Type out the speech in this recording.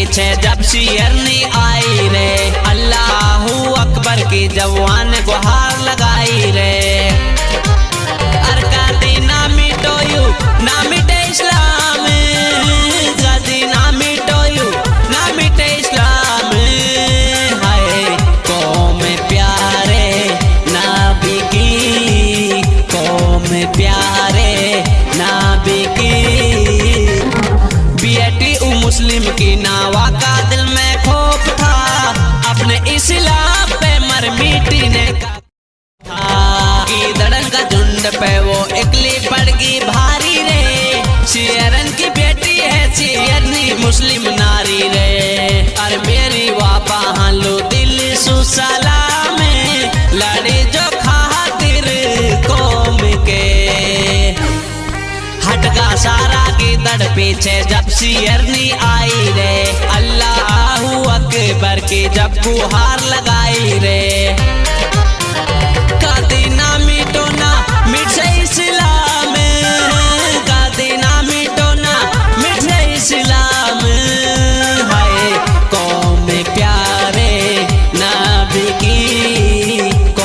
पीछे जब शेरनी आई रे, अल्लाहू अकबर की जवान गुहार लगाई रे। अरकाती ना मिटो यू ना मिटे इस्लाम, गाजी ना मिटो यू ना मिटे इस्लाम। हाय कौम प्यारे नाबी की, कौम प्यारे नाबी की। बेटी मुस्लिम की नावा का दिल में खौफ था, अपने इस्लाम पे मर मिटने का था। की धड़न का झुंड पे वो इकली पड़ गई भारी रे, शेरन की बेटी है शेरनी मुस्लिम नारी रे। और मेरी वापा हालो दिल सुसला में, लड़े जो खातिर कौम के। हटगा सारा की दड़ पीछे जब शेरनी आई रे, अल्लाहू अकबर की जब गुहार लगाई रे। कादीना